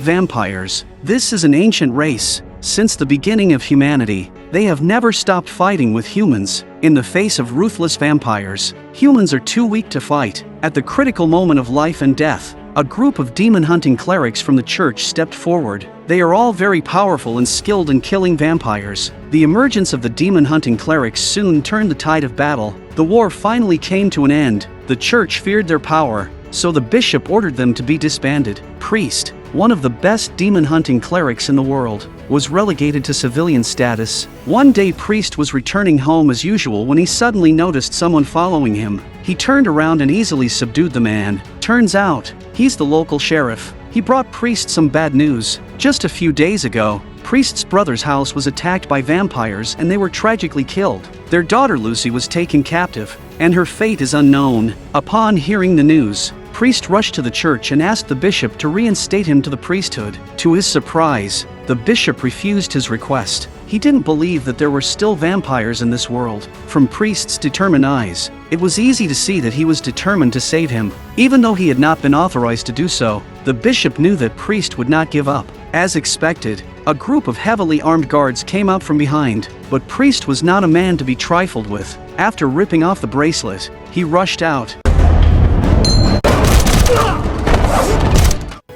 Vampires. This is an ancient race. Since the beginning of humanity, they have never stopped fighting with humans. In the face of ruthless vampires, humans are too weak to fight. At the critical moment of life and death, a group of demon-hunting clerics from the church stepped forward. They are all very powerful and skilled in killing vampires. The emergence of the demon-hunting clerics soon turned the tide of battle. The war finally came to an end. The church feared their power, so the bishop ordered them to be disbanded. Priest, one of the best demon-hunting clerics in the world, was relegated to civilian status. One day Priest was returning home as usual when he suddenly noticed someone following him. He turned around and easily subdued the man. Turns out, he's the local sheriff. He brought Priest some bad news. Just a few days ago, Priest's brother's house was attacked by vampires and they were tragically killed. Their daughter Lucy was taken captive, and her fate is unknown. Upon hearing the news, Priest rushed to the church and asked the bishop to reinstate him to the priesthood. To his surprise, the bishop refused his request. He didn't believe that there were still vampires in this world. From Priest's determined eyes, it was easy to see that he was determined to save him. Even though he had not been authorized to do so, the bishop knew that Priest would not give up. As expected, a group of heavily armed guards came out from behind, but Priest was not a man to be trifled with. After ripping off the bracelet, he rushed out.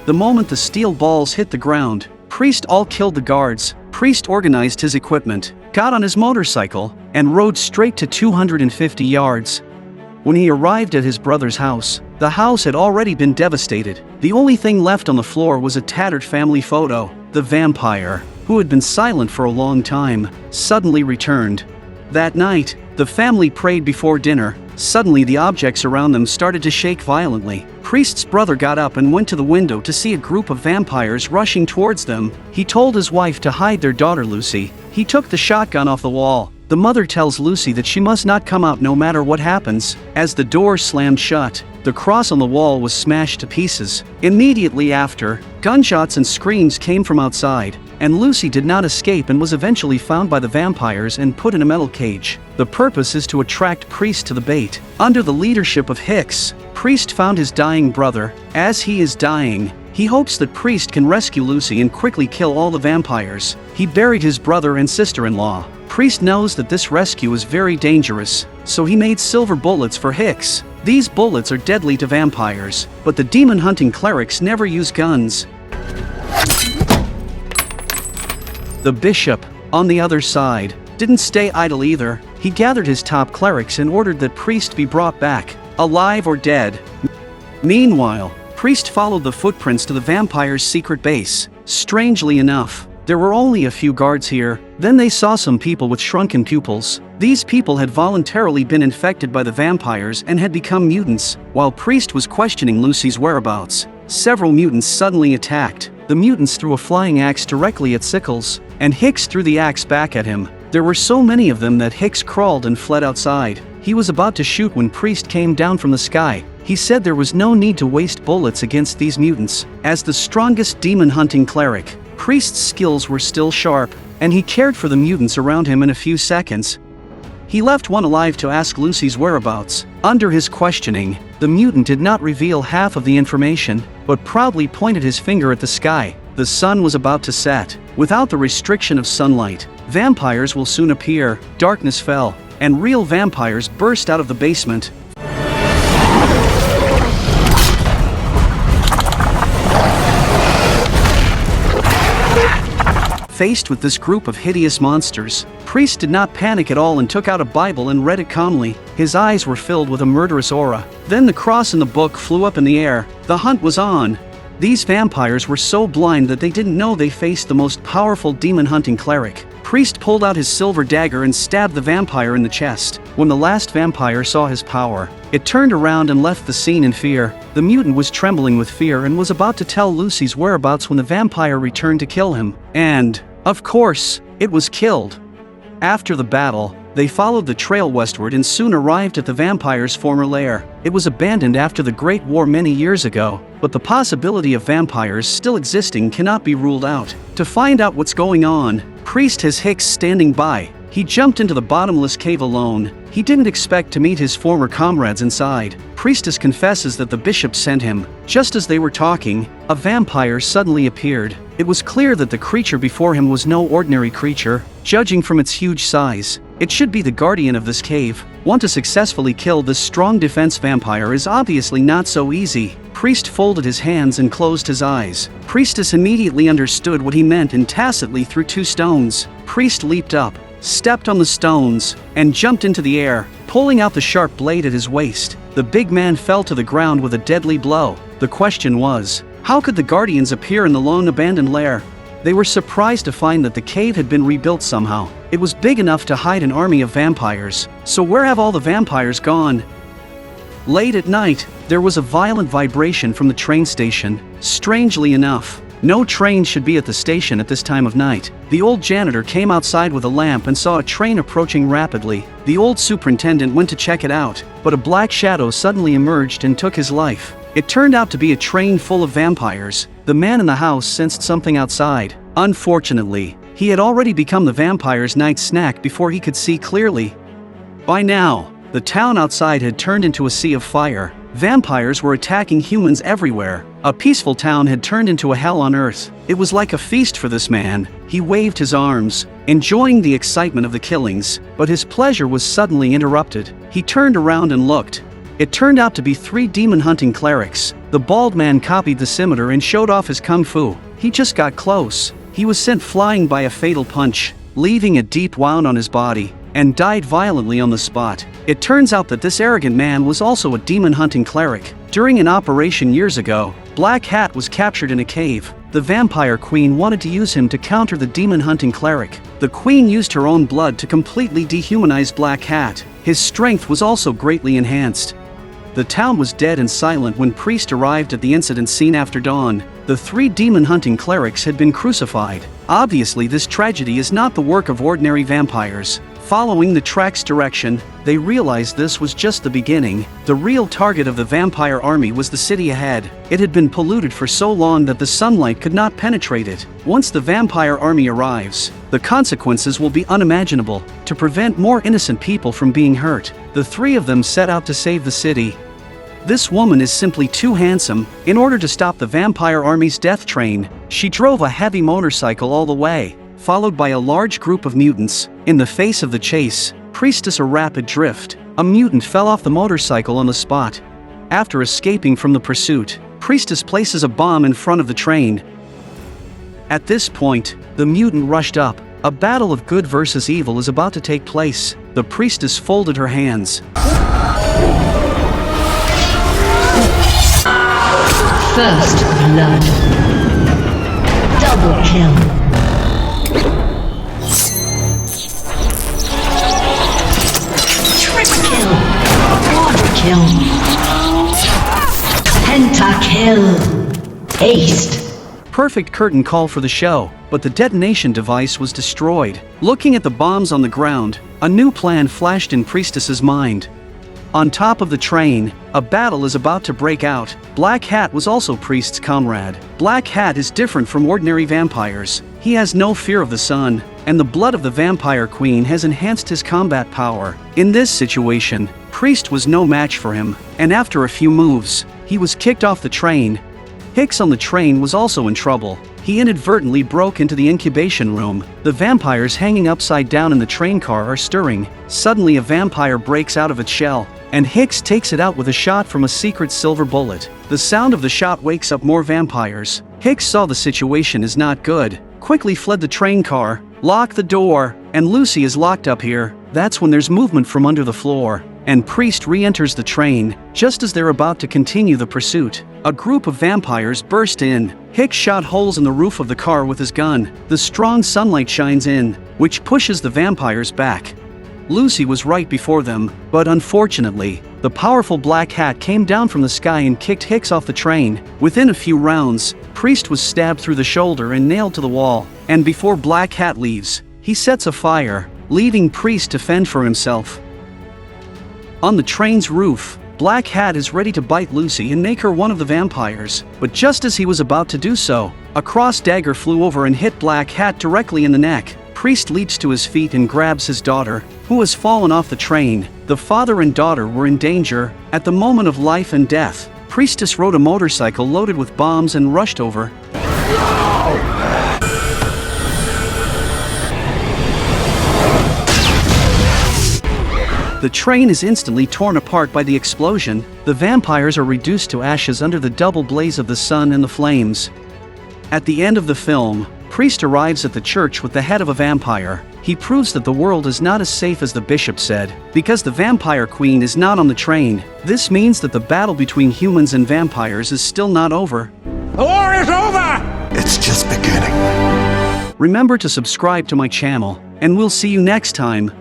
The moment the steel balls hit the ground, Priest all killed the guards. Priest organized his equipment, got on his motorcycle, and rode straight to 250 yards. When he arrived at his brother's house, the house had already been devastated. The only thing left on the floor was a tattered family photo. The vampire, who had been silent for a long time, suddenly returned. That night, the family prayed before dinner. Suddenly the objects around them started to shake violently. Priest's brother got up and went to the window to see a group of vampires rushing towards them. He told his wife to hide their daughter Lucy. He took the shotgun off the wall. The mother tells Lucy that she must not come out no matter what happens. As the door slammed shut, the cross on the wall was smashed to pieces. Immediately after, gunshots and screams came from outside, and Lucy did not escape and was eventually found by the vampires and put in a metal cage. The purpose is to attract Priest to the bait. Under the leadership of Hicks, Priest found his dying brother. As he is dying, he hopes that Priest can rescue Lucy and quickly kill all the vampires. He buried his brother and sister-in-law. Priest knows that this rescue is very dangerous, so he made silver bullets for Hicks. These bullets are deadly to vampires, but the demon-hunting clerics never use guns. The bishop, on the other side, didn't stay idle either. He gathered his top clerics and ordered that Priest be brought back, alive or dead. Meanwhile, Priest followed the footprints to the vampire's secret base. Strangely enough, there were only a few guards here. Then they saw some people with shrunken pupils. These people had voluntarily been infected by the vampires and had become mutants. While Priest was questioning Lucy's whereabouts, several mutants suddenly attacked. The mutants threw a flying axe directly at Sickles, and Hicks threw the axe back at him. There were so many of them that Hicks crawled and fled outside. He was about to shoot when Priest came down from the sky. He said there was no need to waste bullets against these mutants. As the strongest demon-hunting cleric, Priest's skills were still sharp, and he cared for the mutants around him in a few seconds. He left one alive to ask Lucy's whereabouts. Under his questioning, the mutant did not reveal half of the information, but proudly pointed his finger at the sky. The sun was about to set. Without the restriction of sunlight, vampires will soon appear. Darkness fell, and real vampires burst out of the basement. Faced with this group of hideous monsters, Priest did not panic at all and took out a Bible and read it calmly. His eyes were filled with a murderous aura. Then the cross in the book flew up in the air. The hunt was on. These vampires were so blind that they didn't know they faced the most powerful demon-hunting cleric. Priest pulled out his silver dagger and stabbed the vampire in the chest. When the last vampire saw his power, it turned around and left the scene in fear. The mutant was trembling with fear and was about to tell Lucy's whereabouts when the vampire returned to kill him. And, of course, it was killed. After the battle, they followed the trail westward and soon arrived at the vampire's former lair. It was abandoned after the Great War many years ago, but the possibility of vampires still existing cannot be ruled out. To find out what's going on, Priest has Hicks standing by. He jumped into the bottomless cave alone. He didn't expect to meet his former comrades inside. Priestess confesses that the bishop sent him. Just as they were talking, a vampire suddenly appeared. It was clear that the creature before him was no ordinary creature, judging from its huge size. It should be the guardian of this cave. Want to successfully kill this strong defense vampire is obviously not so easy. Priest folded his hands and closed his eyes. Priestess immediately understood what he meant and tacitly threw 2 stones. Priest leaped up, stepped on the stones, and jumped into the air, pulling out the sharp blade at his waist. The big man fell to the ground with a deadly blow. The question was, how could the guardians appear in the lone abandoned lair? They were surprised to find that the cave had been rebuilt somehow. It was big enough to hide an army of vampires. So where have all the vampires gone? Late at night, there was a violent vibration from the train station. Strangely enough, no train should be at the station at this time of night. The old janitor came outside with a lamp and saw a train approaching rapidly. The old superintendent went to check it out, but a black shadow suddenly emerged and took his life. It turned out to be a train full of vampires. The man in the house sensed something outside. Unfortunately, he had already become the vampire's night snack before he could see clearly. By now, the town outside had turned into a sea of fire. Vampires were attacking humans everywhere. A peaceful town had turned into a hell on earth. It was like a feast for this man. He waved his arms, enjoying the excitement of the killings, but his pleasure was suddenly interrupted. He turned around and looked. It turned out to be 3 demon-hunting clerics. The bald man copied the scimitar and showed off his kung fu. He just got close. He was sent flying by a fatal punch, leaving a deep wound on his body, and died violently on the spot. It turns out that this arrogant man was also a demon-hunting cleric. During an operation years ago, Black Hat was captured in a cave. The vampire queen wanted to use him to counter the demon-hunting cleric. The queen used her own blood to completely dehumanize Black Hat. His strength was also greatly enhanced. The town was dead and silent when Priest arrived at the incident scene after dawn. The 3 demon-hunting clerics had been crucified. Obviously, this tragedy is not the work of ordinary vampires. Following the track's direction, they realized this was just the beginning. The real target of the vampire army was the city ahead. It had been polluted for so long that the sunlight could not penetrate it. Once the vampire army arrives, the consequences will be unimaginable. To prevent more innocent people from being hurt, the 3 of them set out to save the city. This woman is simply too handsome. In order to stop the vampire army's death train, she drove a heavy motorcycle all the way, followed by a large group of mutants. In the face of the chase, Priestess a rapid drift. A mutant fell off the motorcycle on the spot. After escaping from the pursuit, Priestess places a bomb in front of the train. At this point, the mutant rushed up. A battle of good versus evil is about to take place. The Priestess folded her hands. First blood. Double kill. Triple kill. Quadra kill. Pentakill. Aced. Perfect curtain call for the show, but the detonation device was destroyed. Looking at the bombs on the ground, a new plan flashed in Priestess's mind. On top of the train, a battle is about to break out. Black Hat was also Priest's comrade. Black Hat is different from ordinary vampires. He has no fear of the sun, and the blood of the vampire queen has enhanced his combat power. In this situation, Priest was no match for him, and after a few moves, he was kicked off the train. Hicks on the train was also in trouble. He inadvertently broke into the incubation room. The vampires hanging upside down in the train car are stirring. Suddenly a vampire breaks out of its shell, and Hicks takes it out with a shot from a secret silver bullet. The sound of the shot wakes up more vampires. Hicks saw the situation is not good, quickly fled the train car, locked the door, and Lucy is locked up here. That's when there's movement from under the floor, and Priest re-enters the train. Just as they're about to continue the pursuit, a group of vampires burst in. Hicks shot holes in the roof of the car with his gun. The strong sunlight shines in, which pushes the vampires back. Lucy was right before them, but unfortunately, the powerful Black Hat came down from the sky and kicked Hicks off the train. Within a few rounds, Priest was stabbed through the shoulder and nailed to the wall, and before Black Hat leaves, he sets a fire, leaving Priest to fend for himself. On the train's roof, Black Hat is ready to bite Lucy and make her one of the vampires, but just as he was about to do so, a cross dagger flew over and hit Black Hat directly in the neck. priest leaps to his feet and grabs his daughter, who has fallen off the train. The father and daughter were in danger. At the moment of life and death, priestess rode a motorcycle loaded with bombs and rushed over. The train is instantly torn apart by the explosion. The vampires are reduced to ashes under the double blaze of the sun and the flames. At the end of the film, priest arrives at the church with the head of a vampire. He proves that the world is not as safe as the bishop said, because the vampire queen is not on the train. This means that the battle between humans and vampires is still not over. The war is over! It's just beginning. Remember to subscribe to my channel, and we'll see you next time.